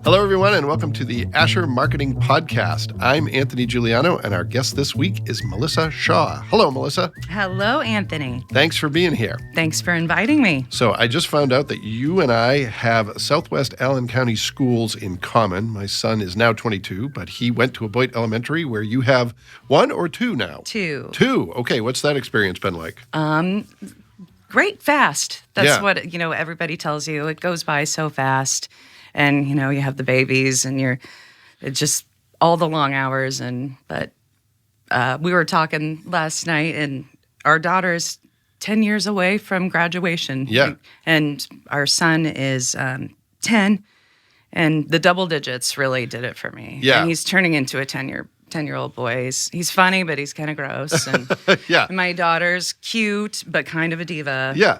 Hello, everyone, and welcome to the Asher Marketing Podcast. I'm Anthony Giuliano, and our guest this week is Melissa Shaw. Hello, Melissa. Hello, Anthony. Thanks for being here. Thanks for inviting me. So I just found out that you and I have Southwest Allen County schools in common. My son is now 22, but he went to Aboit Elementary, where you have one or two now? Two. Okay, what's that experience been like? Great fast. That's Yeah. what, everybody tells you. It goes by so fast. And, you have the babies and it's just all the long hours. But we were talking last night and our daughter's 10 years away from graduation. Yeah. And our son is 10, and the double digits really did it for me. Yeah. And he's turning into a 10-year-old boy. He's funny, but he's kind of gross. And Yeah. my daughter's cute, but kind of a diva. Yeah.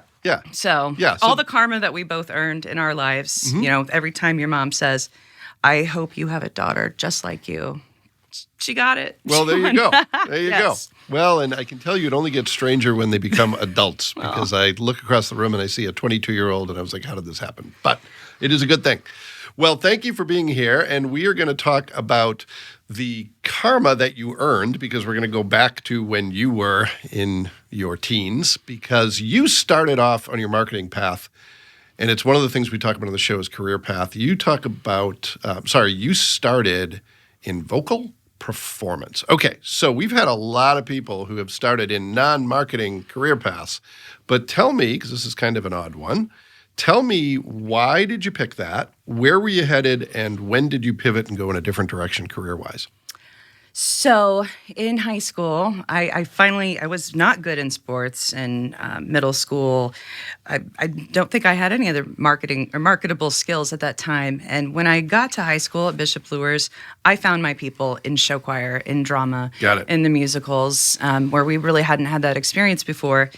So all the karma that we both earned in our lives, every time your mom says, I hope you have a daughter just like you, she got it. Well, there you go. There you Yes. go. Well, and I can tell you it only gets stranger when they become adults because I look across the room and I see a 22-year-old and I was like, how did this happen? But it is a good thing. Well, thank you for being here. And we are going to talk about the karma that you earned because we're going to go back to when you were in your teens because you started off on your marketing path. And it's one of the things we talk about on the show is career path. You talk about, you started in vocal performance. Okay, so we've had a lot of people who have started in non-marketing career paths. But tell me, because this is kind of an odd one, tell me, why did you pick that? Where were you headed? And when did you pivot and go in a different direction career-wise? So in high school, I was not good in sports in middle school. I don't think I had any other marketing or marketable skills at that time. And when I got to high school at Bishop Luers, I found my people in show choir, in drama, Got it. in the musicals, where we really hadn't had that experience before.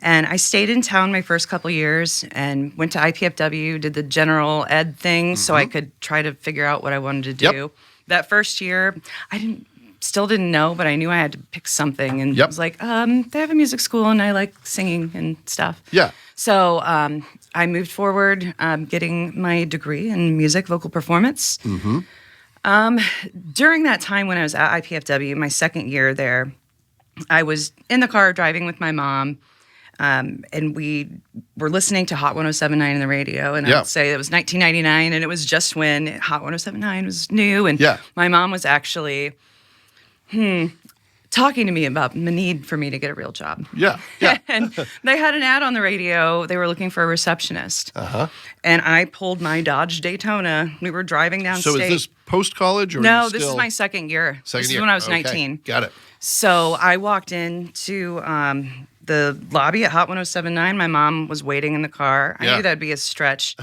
And I stayed in town my first couple years and went to IPFW, did the general ed thing so I could try to figure out what I wanted to do. Yep. That first year, still didn't know, but I knew I had to pick something. And Yep. I was like, they have a music school and I like singing and stuff. Yeah. So I moved forward getting my degree in music, vocal performance. During that time when I was at IPFW, my second year there, I was in the car driving with my mom. And we were listening to Hot 107.9 in the radio, and Yeah. I'd say it was 1999, and it was just when Hot 107.9 was new, and Yeah. my mom was actually talking to me about the need for me to get a real job. Yeah. And they had an ad on the radio. They were looking for a receptionist. And I pulled my Dodge Daytona. We were driving downstate. So is this post-college? Or No, are you this still... is my second year. Second This year. is when I was Okay. 19. Got it. So I walked into the lobby at Hot 107.9. My mom was waiting in the car. I Yeah. knew that'd be a stretch.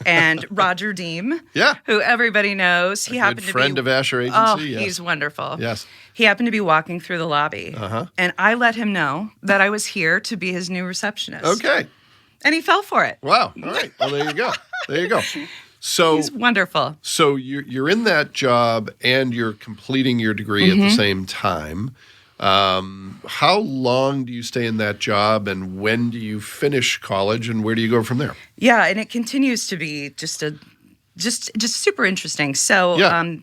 And Roger Deem, Yeah. who everybody knows, he happened Good to friend be of Asher Agency. Oh, yes. he's wonderful. Yes. He happened to be walking through the lobby. And I let him know that I was here to be his new receptionist. Okay. And he fell for it. Wow. All right. Well, there you go. There you go. So, He's wonderful. so you're in that job and you're completing your degree at the same time. How long do you stay in that job, and when do you finish college, and where do you go from there? Yeah, and it continues to be just super interesting. So Yeah.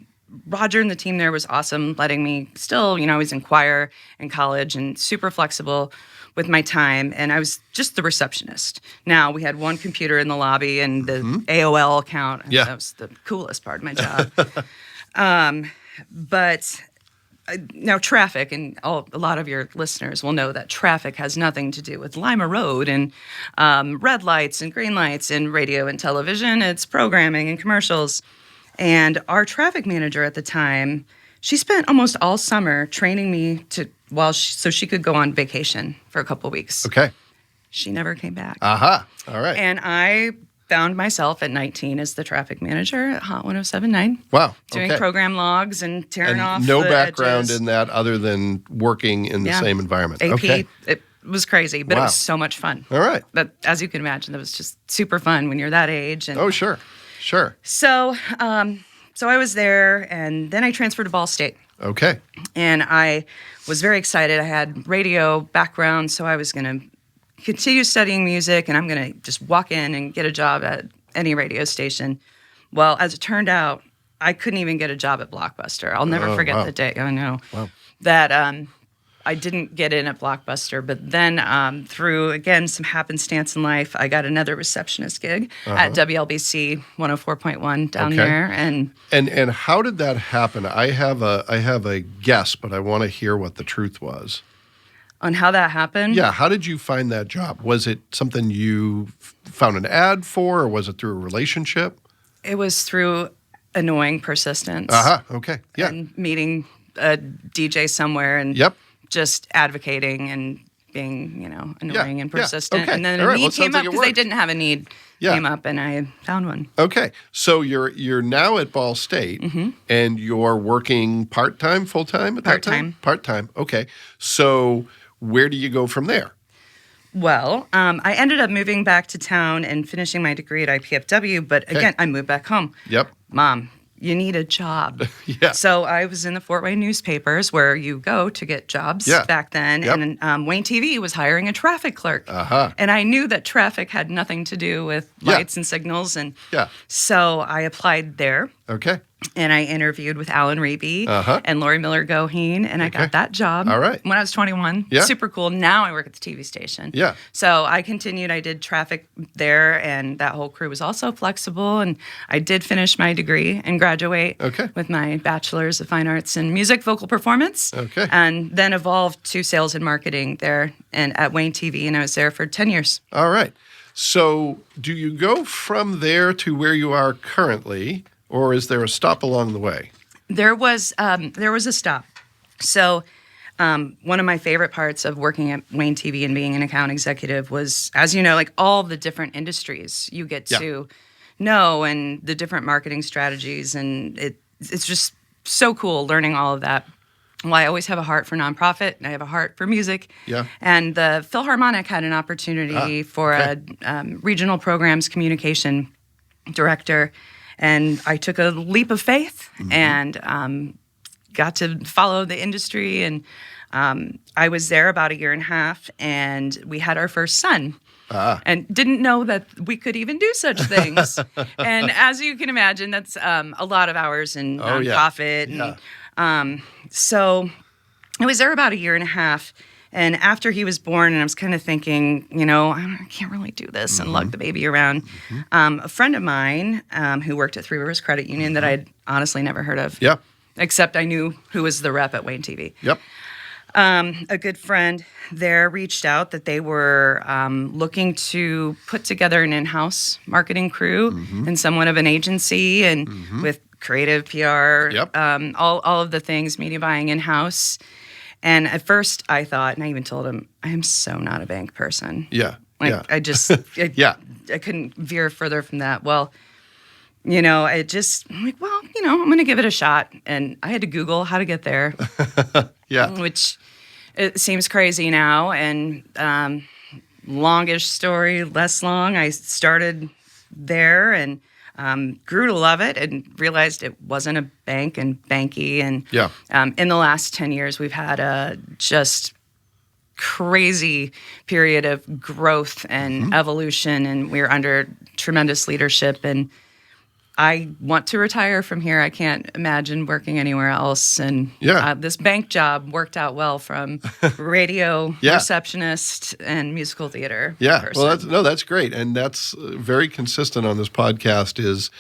Roger and the team there was awesome, letting me still, I was in choir in college and super flexible with my time, and I was just the receptionist. Now, we had one computer in the lobby and the AOL account. Yeah. That was the coolest part of my job. But now traffic, and a lot of your listeners will know that traffic has nothing to do with Lima Road and red lights and green lights and radio and television. It's programming and commercials. And our traffic manager at the time, she spent almost all summer training me so she could go on vacation for a couple weeks. Okay. She never came back. Aha. All right. And I found myself at 19 as the traffic manager at Hot 107.9. Wow. Doing Okay. program logs and tearing And off no the background edges. in that other than working in the Yeah. same environment. AP, Okay. it was crazy, but Wow. it was so much fun. All right. But as you can imagine, that was just super fun when you're that age. And Oh, sure. Sure. so I was there, and then I transferred to Ball State. Okay. And I was very excited. I had radio background, so I was going to continue studying music, and I'm going to just walk in and get a job at any radio station. Well, as it turned out, I couldn't even get a job at Blockbuster. I'll never forget wow. the day. I know Wow. that I didn't get in at Blockbuster, but then through, again, some happenstance in life, I got another receptionist gig at WLBC 104.1 down Okay. there. And how did that happen? I have a guess, but I want to hear what the truth was. On how that happened? Yeah, how did you find that job? Was it something you found an ad for, or was it through a relationship? It was through annoying persistence. Okay. Yeah. And meeting a DJ somewhere and Yep. just advocating and being, annoying and yeah, persistent. okay. And then All a right, well, need it sounds came like up it because they worked. didn't have a need Yeah. came up, and I found one. Okay. So you're now at Ball State, and you're working part-time, full-time at that time? Part-time. Part-time. Okay. So where do you go from there? Well, I ended up moving back to town and finishing my degree at IPFW, but again, I moved back home. Yep. Mom, you need a job. Yeah. So I was in the Fort Wayne newspapers where you go to get jobs Yeah. back then. Yep. And Wayne TV was hiring a traffic clerk. Uh-huh. And I knew that traffic had nothing to do with Yeah. lights and signals. And Yeah. so I applied there. Okay. And I interviewed with Alan Reby Uh-huh. and Lori Miller Goheen, and I Okay. got that job. All right. When I was 21. Yeah. Super cool. Now I work at the TV station. Yeah. So I continued. I did traffic there, and that whole crew was also flexible. And I did finish my degree and graduate Okay. with my bachelor's of fine arts in music vocal performance. Okay. And then evolved to sales and marketing there and at Wayne TV, and I was there for 10 years. All right. So do you go from there to where you are currently, or is there a stop along the way? There was a stop. So one of my favorite parts of working at Wayne TV and being an account executive was, as you know, like all the different industries you get Yeah. to know and the different marketing strategies, and it's just so cool learning all of that. Well, I always have a heart for nonprofit, and I have a heart for music. Yeah. And the Philharmonic had an opportunity for a regional programs communication director, and I took a leap of faith and got to follow the industry. And I was there about a year and a half, and we had our first son. And didn't know that we could even do such things. And as you can imagine, that's a lot of hours in nonprofit. Yeah. And so I was there about a year and a half. And after he was born, and I was kind of thinking, I can't really do this and lug the baby around. A friend of mine who worked at Three Rivers Credit Union that I'd honestly never heard of. Yeah. Except I knew who was the rep at Wayne TV. Yep. A good friend there reached out that they were looking to put together an in-house marketing crew and somewhat of an agency and with creative PR, Yep. all of the things, media buying in-house. And at first I thought, and I even told him, I am so not a bank person. Yeah. Like yeah. I just, Yeah. I couldn't veer further from that. Well, I'm like, I'm going to give it a shot. And I had to Google how to get there. Yeah. Which it seems crazy now. And longish story, less long. I started there and grew to love it and realized it wasn't a bank and banky. And Yeah. in the last 10 years, we've had a just crazy period of growth and evolution, and we're under tremendous leadership. And I want to retire from here. I can't imagine working anywhere else. And this bank job worked out well from radio receptionist and musical theater person. Well, that's great. And that's very consistent on this podcast is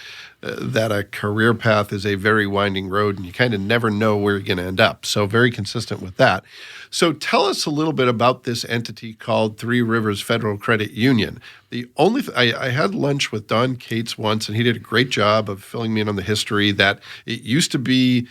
that a career path is a very winding road and you kind of never know where you're going to end up. So very consistent with that. So tell us a little bit about this entity called Three Rivers Federal Credit Union. The only I had lunch with Don Cates once, and he did a great job of filling me in on the history that it used to be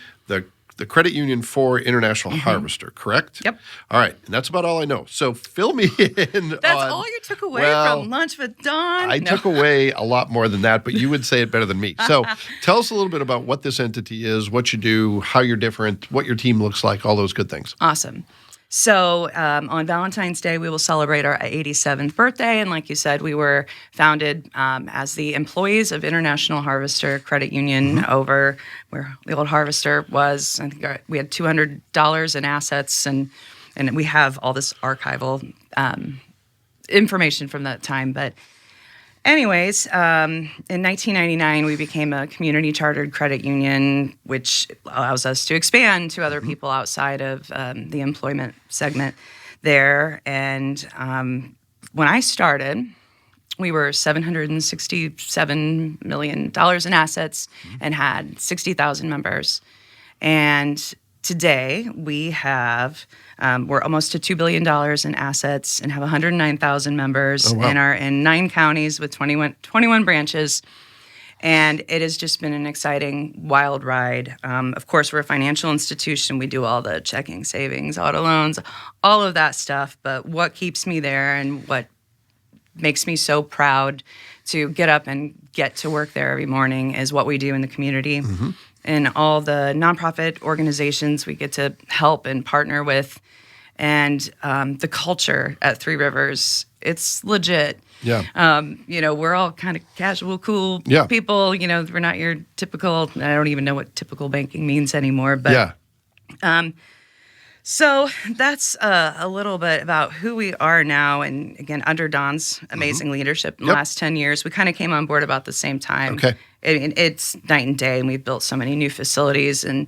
the credit union for International Harvester, correct? Yep. All right, and that's about all I know. So fill me in. That's all you took away from lunch with Don? I took away a lot more than that, but you would say it better than me. So tell us a little bit about what this entity is, what you do, how you're different, what your team looks like, all those good things. Awesome. So on Valentine's Day, we will celebrate our 87th birthday. And like you said, we were founded as the employees of International Harvester Credit Union over where the old Harvester was. I think we had $200 in assets, and we have all this archival information from that time. But Anyways, in 1999, we became a community chartered credit union, which allows us to expand to other people outside of the employment segment there. And when I started, we were $767 million in assets and had 60,000 members. And today we have, we're almost to $2 billion in assets and have 109,000 members and are in 9 counties with 21 branches. And it has just been an exciting, wild ride. Of course, we're a financial institution. We do all the checking, savings, auto loans, all of that stuff. But what keeps me there and what makes me so proud to get up and get to work there every morning is what we do in the community. And all the nonprofit organizations we get to help and partner with. And the culture at Three Rivers, it's legit. Yeah. We're all kind of casual, cool people. We're not your typical, I don't even know what typical banking means anymore. But so that's a little bit about who we are now. And again, under Don's amazing leadership in the last 10 years, we kind of came on board about the same time. Okay. It's night and day, and we've built so many new facilities and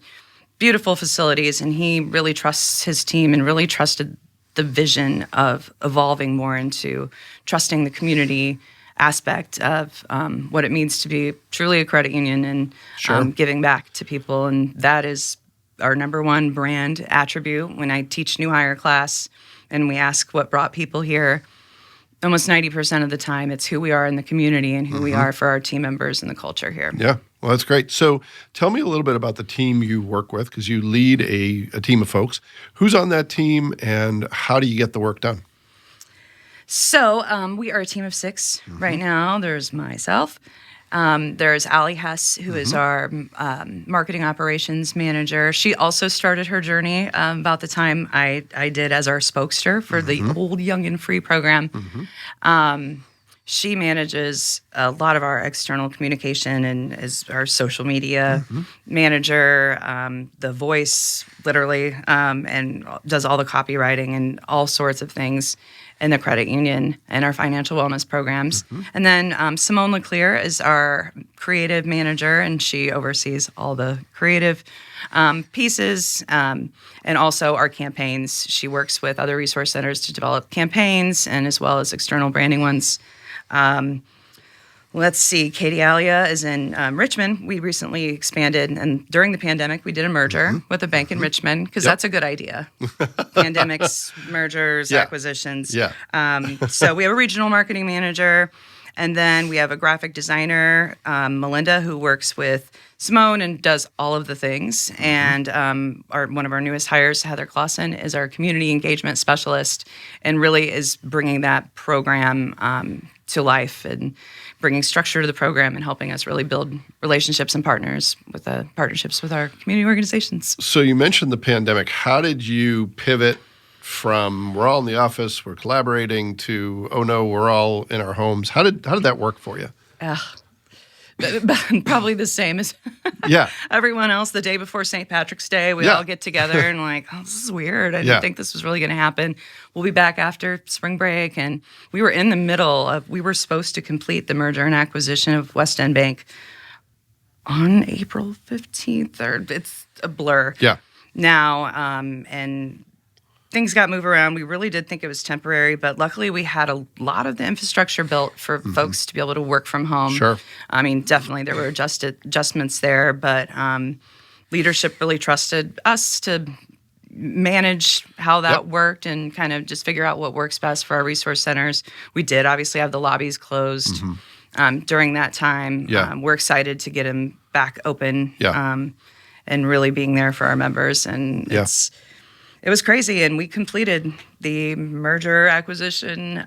beautiful facilities. And he really trusts his team and really trusted the vision of evolving more into trusting the community aspect of what it means to be truly a credit union and giving back to people. And that is our number one brand attribute. When I teach new hire class and we ask what brought people here, almost 90% of the time it's who we are in the community and who we are for our team members and the culture here. Yeah, well, that's great. So tell me a little bit about the team you work with, because you lead a team of folks. Who's on that team and how do you get the work done? So we are a team of 6 right now. There's myself. There's Allie Hess, who is our marketing operations manager. She also started her journey about the time I did as our spokester for the old Young and Free program. She manages a lot of our external communication and is our social media manager, the voice, literally, and does all the copywriting and all sorts of things in the credit union and our financial wellness programs. And then Simone Leclerc is our creative manager, and she oversees all the creative pieces and also our campaigns. She works with other resource centers to develop campaigns and as well as external branding ones. Let's see, Katie Alia is in Richmond. We recently expanded, and during the pandemic, we did a merger with a bank in Richmond, because that's a good idea. Pandemics, mergers, acquisitions. So we have a regional marketing manager, and then we have a graphic designer, Melinda, who works with Simone and does all of the things. And one of our newest hires, Heather Clausen, is our community engagement specialist and really is bringing that program to life and bringing structure to the program and helping us really build relationships and partnerships with our community organizations. So you mentioned the pandemic. How did you pivot from we're all in the office, we're collaborating, to oh no, we're all in our homes? How did that work for you? Probably the same as everyone else. The day before St. Patrick's Day, we all get together and like, oh, this is weird. I didn't think this was really going to happen. We'll be back after spring break. And we were in the middle of, we were supposed to complete the merger and acquisition of West End Bank on April 15th, or it's a blur now. And things got moved around. We really did think it was temporary, but luckily we had a lot of the infrastructure built for folks to be able to work from home. Sure. I mean, definitely there were adjustments there, but leadership really trusted us to manage how that worked and kind of just figure out what works best for our resource centers. We did obviously have the lobbies closed during that time. We're excited to get them back open and really being there for our members. And it was crazy, and we completed the merger acquisition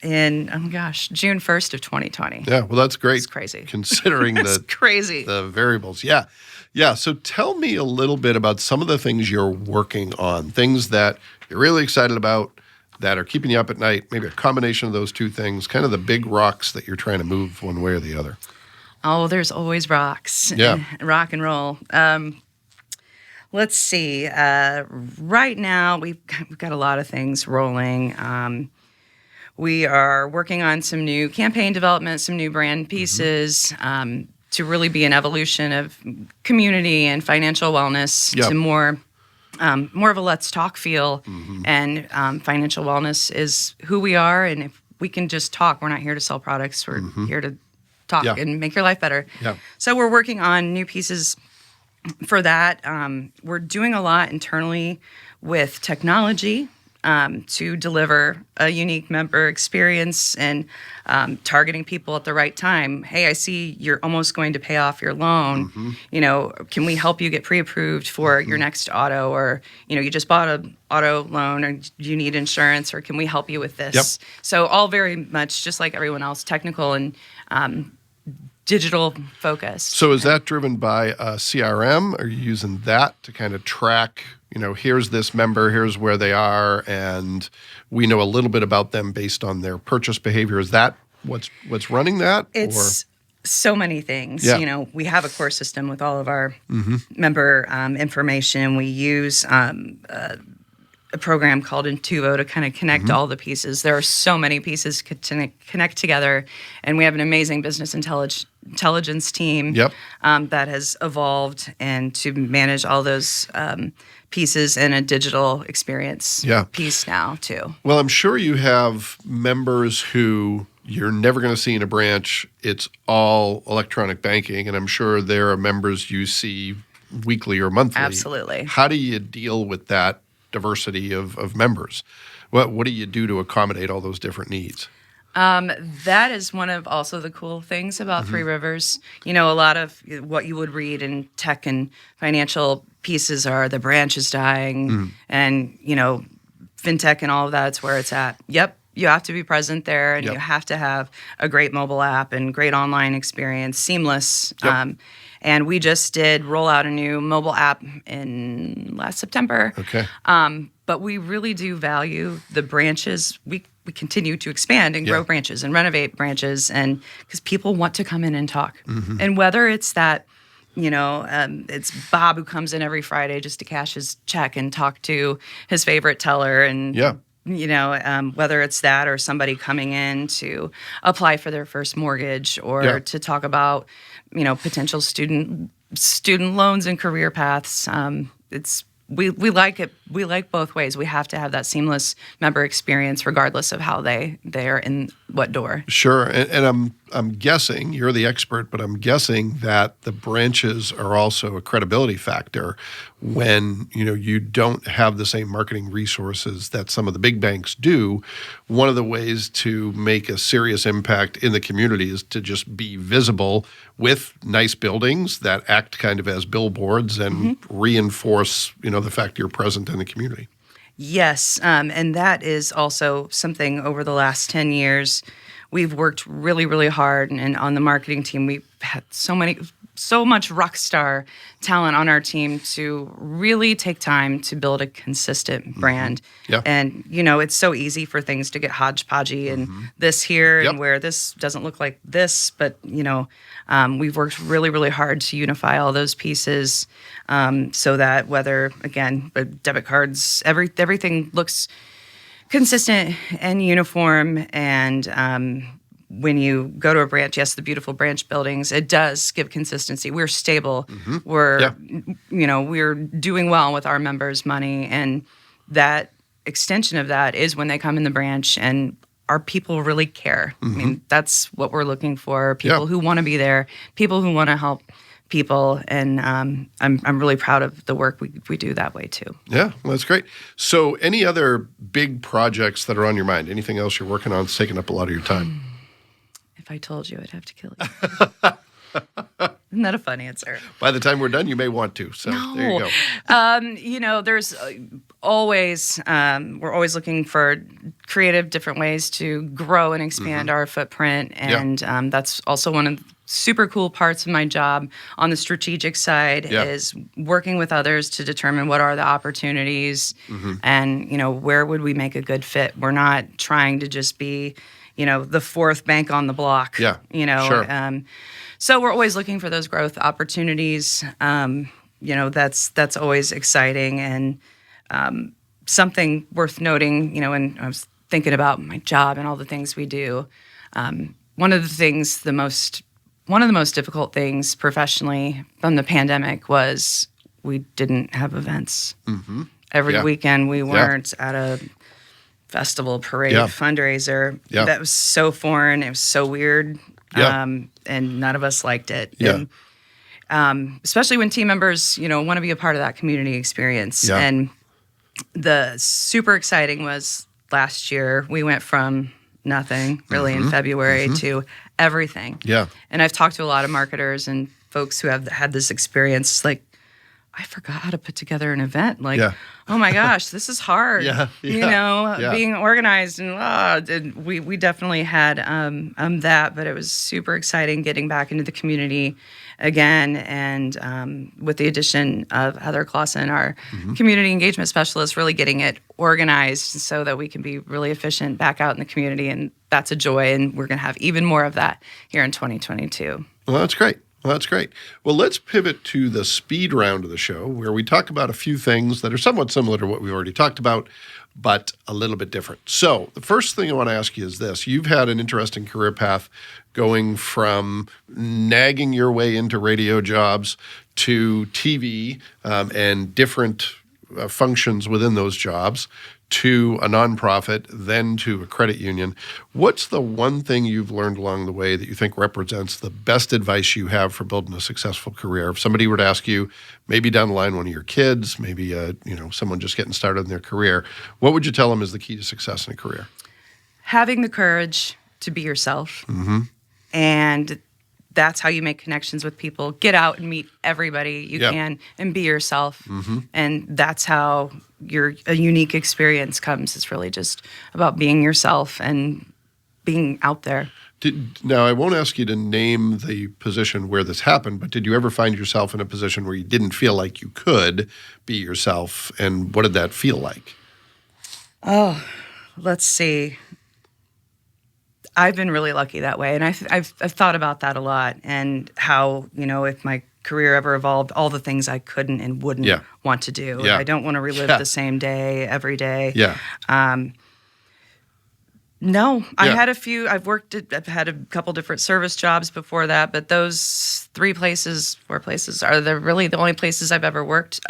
in June 1st of 2020. Yeah, well, that's great. It's crazy Considering the variables. Yeah. So tell me a little bit about some of the things you're working on, things that you're really excited about that are keeping you up at night. Maybe a combination of those two things, kind of the big rocks that you're trying to move one way or the other. Oh, there's always rocks. Rock and roll. Let's see. Right now, we've got a lot of things rolling. We are working on some new campaign development, some new brand pieces to really be an evolution of community and financial wellness Yep. to more of a let's talk feel. And financial wellness is who we are. And if we can just talk, we're not here to sell products. We're here to talk Yeah. and make your life better. Yeah. So we're working on new pieces for that. We're doing a lot internally with technology to deliver a unique member experience and targeting people at the right time. Hey, I see you're almost going to pay off your loan. Can we help you get pre-approved for your next auto? Or, you just bought an auto loan, or do you need insurance, or can we help you with this? Yep. So all very much just like everyone else, technical and digital focused. So is that driven by a CRM? Are you using that to kind of track, here's this member, here's where they are, and we know a little bit about them based on their purchase behavior? Is that what's running that? It's so many things. Yeah. We have a core system with all of our member information. We use a program called Intuvo to kind of connect all the pieces. There are so many pieces to connect together, and we have an amazing business intelligence team Yep. that has evolved and to manage all those pieces in a digital experience Yeah. piece now too. Well, I'm sure you have members who you're never going to see in a branch. It's all electronic banking, and I'm sure there are members you see weekly or monthly. Absolutely. How do you deal with that diversity of members? What do you do to accommodate all those different needs? That is one of also the cool things about Three Rivers. A lot of what you would read in tech and financial pieces are the branch is dying and, fintech and all of that's where it's at. Yep. You have to be present there, and Yep. you have to have a great mobile app and great online experience, seamless. Yep. And we just did roll out a new mobile app in last September. Okay. But we really do value the branches. We continue to expand and grow Yeah. branches and renovate branches, and because people want to come in and talk. And whether it's that, it's Bob who comes in every Friday just to cash his check and talk to his favorite teller, and Yeah. whether it's that or somebody coming in to apply for their first mortgage or Yeah. to talk about, potential student loans and career paths. We like it. We like both ways. We have to have that seamless member experience, regardless of how they are in what door. Sure. And I'm guessing, you're the expert, but I'm guessing that the branches are also a credibility factor when, you don't have the same marketing resources that some of the big banks do. One of the ways to make a serious impact in the community is to just be visible with nice buildings that act kind of as billboards and reinforce, the fact you're present in the community. Yes, and that is also something over the last 10 years. We've worked really, really hard, and on the marketing team, we've had so much rock star talent on our team to really take time to build a consistent brand. Yeah. And, it's so easy for things to get hodgepodgey and this here Yep. and where this doesn't look like this. But, we've worked really, really hard to unify all those pieces so that whether, again, debit cards, everything looks consistent and uniform. And when you go to a branch, yes, the beautiful branch buildings, it does give consistency. We're stable. We're, we're doing well with our members' money. And that extension of that is when they come in the branch and our people really care. I mean, that's what we're looking for. People who want to be there, people who want to help people. And I'm really proud of the work we do that way too. Yeah, well, that's great. So any other big projects that are on your mind? Anything else you're working on that's taking up a lot of your time? If I told you, I'd have to kill you. Isn't that a fun answer? By the time we're done, you may want to. So there you go. There's always, we're always looking for creative, different ways to grow and expand our footprint. And that's also one of the super cool parts of my job on the strategic side is working with others to determine what are the opportunities and, where would we make a good fit. We're not trying to just be, the fourth bank on the block. Yeah, sure. So we're always looking for those growth opportunities. That's always exciting and something worth noting. And I was thinking about my job and all the things we do, one of the most difficult things professionally from the pandemic was we didn't have events. Mm-hmm. Every Yeah. weekend we weren't at a festival, parade, Yeah. fundraiser. Yeah. That was so foreign. It was so weird. Yeah. And none of us liked it. Yeah. And, especially when team members, want to be a part of that community experience. Yeah. And the super exciting was last year we went from nothing really in February to everything. Yeah. And I've talked to a lot of marketers and folks who have had this experience, like, I forgot how to put together an event. Like, Yeah. oh my gosh, this is hard. Yeah, yeah. Being organized and we definitely had that, but it was super exciting getting back into the community again. And with the addition of Heather Clausen, our community engagement specialist, really getting it organized so that we can be really efficient back out in the community. And that's a joy. And we're going to have even more of that here in 2022. Well, that's great. Well, let's pivot to the speed round of the show, where we talk about a few things that are somewhat similar to what we've already talked about, but a little bit different. So the first thing I want to ask you is this. You've had an interesting career path going from nagging your way into radio jobs to TV and different functions within those jobs, to a nonprofit, then to a credit union. What's the one thing you've learned along the way that you think represents the best advice you have for building a successful career? If somebody were to ask you, maybe down the line one of your kids, maybe someone just getting started in their career, what would you tell them is the key to success in a career? Having the courage to be yourself. And that's how you make connections with people. Get out and meet everybody you can and be yourself. And that's how a unique experience comes. It's really just about being yourself and being out there. Now, I won't ask you to name the position where this happened, but did you ever find yourself in a position where you didn't feel like you could be yourself? And what did that feel like? Oh, let's see. I've been really lucky that way, and I've thought about that a lot, and how, if my career ever evolved, all the things I couldn't and wouldn't want to do. Yeah. I don't want to relive the same day every day. Yeah. No, I've had I've had a couple different service jobs before that, but those 4 places are really the only places I've ever worked.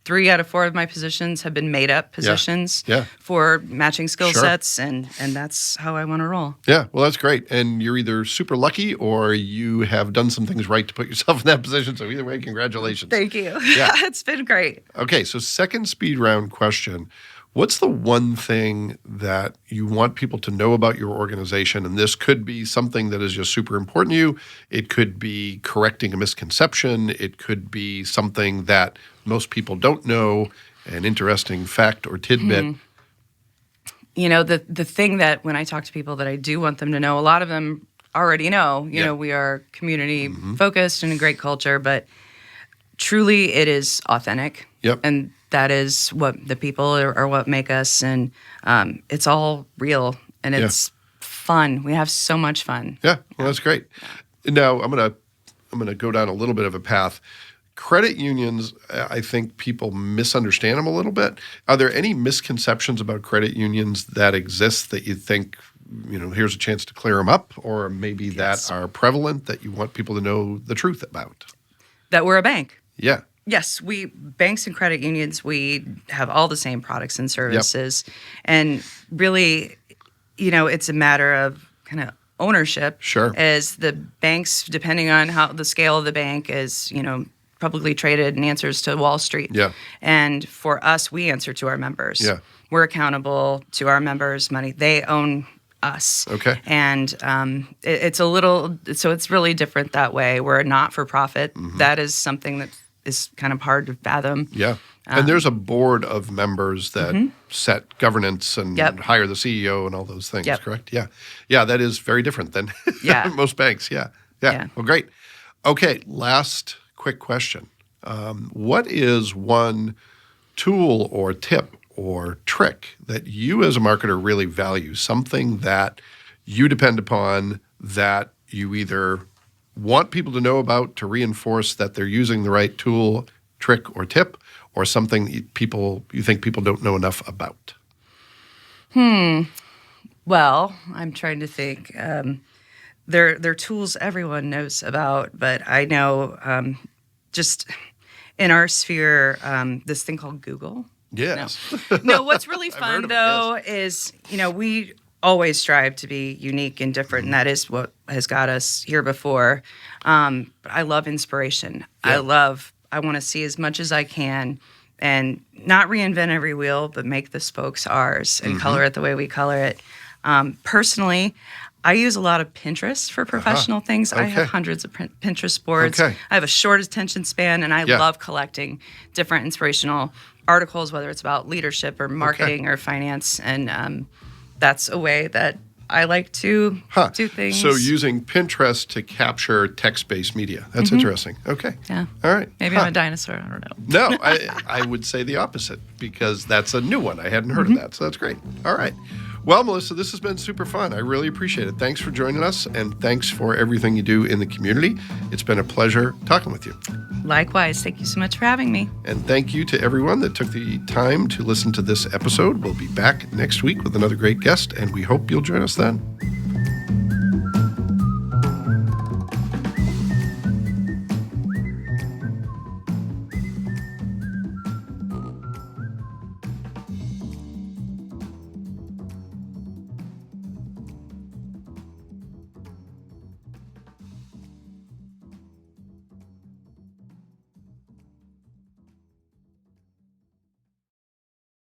3 out of 4 of my positions have been made up positions for matching skill sets, and that's how I want to roll. Yeah, well, that's great. And you're either super lucky or you have done some things right to put yourself in that position. So either way, congratulations. Thank you. Yeah. It's been great. Okay, so second speed round question. What's the one thing that you want people to know about your organization? And this could be something that is just super important to you. It could be correcting a misconception. It could be something that most people don't know, an interesting fact or tidbit. The thing that when I talk to people that I do want them to know, a lot of them already know, we are community focused and a great culture, but truly it is authentic. Yep. And that is what the people are what make us. And it's all real and it's fun. We have so much fun. Yeah, well, that's great. Now, I'm gonna go down a little bit of a path. Credit unions, I think people misunderstand them a little bit. Are there any misconceptions about credit unions that exist that you think, here's a chance to clear them up, or maybe that are prevalent that you want people to know the truth about? That we're a bank. Yeah. Yes, banks and credit unions, we have all the same products and services. And really, it's a matter of kind of ownership. Sure. As the banks, depending on how the scale of the bank is, publicly traded and answers to Wall Street. Yeah. And for us, we answer to our members. Yeah. We're accountable to our members' money. They own us. Okay. And it's really different that way. We're a not-for-profit. That is something that is kind of hard to fathom. Yeah. And there's a board of members that set governance and hire the CEO and all those things, correct? Yeah. Yeah, that is very different than most banks. Yeah. Well, great. Okay, last quick question. What is one tool or tip or trick that you as a marketer really value, something that you depend upon, that you either want people to know about to reinforce that they're using the right tool, trick, or tip, or something you think people don't know enough about? Well, I'm trying to think. They're tools everyone knows about, but I know just in our sphere, this thing called Google. Yes. No, what's really I've heard fun of it, though is, we always strive to be unique and different, and that is what has got us here before. But I love inspiration. Yeah. I want to see as much as I can and not reinvent every wheel, but make the spokes ours and color it the way we color it. Personally, I use a lot of Pinterest for professional things. I have Okay. hundreds of Pinterest boards. Okay. I have a short attention span, and I Yeah. love collecting different inspirational articles, whether it's about leadership or marketing or finance. And that's a way that I like to do things. So using Pinterest to capture text-based media. That's interesting. Okay. Yeah. All right. Maybe I'm a dinosaur. I don't know. No, I would say the opposite because that's a new one. I hadn't heard of that, so that's great. All right. Well, Melissa, this has been super fun. I really appreciate it. Thanks for joining us, and thanks for everything you do in the community. It's been a pleasure talking with you. Likewise. Thank you so much for having me. And thank you to everyone that took the time to listen to this episode. We'll be back next week with another great guest, and we hope you'll join us then.